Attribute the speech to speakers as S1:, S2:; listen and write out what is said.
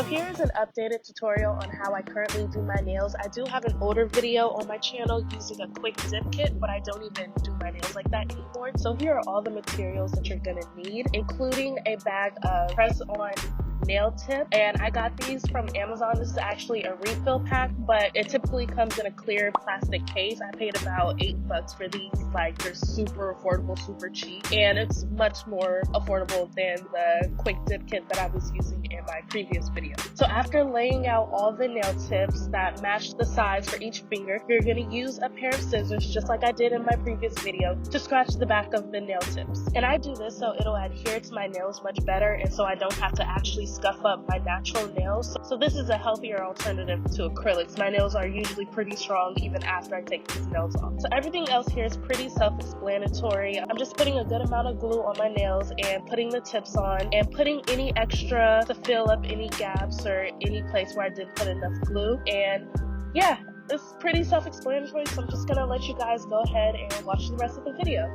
S1: here's an updated tutorial on how I currently do my nails. I do have an older video on my channel using a quick dip kit, but I don't even do my nails like that anymore. So here are all the materials that you're gonna need, including a bag of press-on nail tip, and I got these from Amazon. This is actually a refill pack, but it typically comes in a clear plastic case. I paid about $8 for these. Like, they're super affordable, super cheap, and it's much more affordable than the quick dip kit that I was using in my previous video. So after laying out all the nail tips that match the size for each finger, you're going to use a pair of scissors, just like I did in my previous video, to scratch the back of the nail tips. And I do this so it'll adhere to my nails much better, and so I don't have to actually scuff up my natural nails. So this is a healthier alternative to acrylics. My nails are usually pretty strong even after I take these nails off. So everything else here is pretty self-explanatory. I'm just putting a good amount of glue on my nails and putting the tips on and putting any extra to fill up any gaps or any place where I didn't put enough glue. And yeah, it's pretty self-explanatory, so I'm just gonna let you guys go ahead and watch the rest of the video.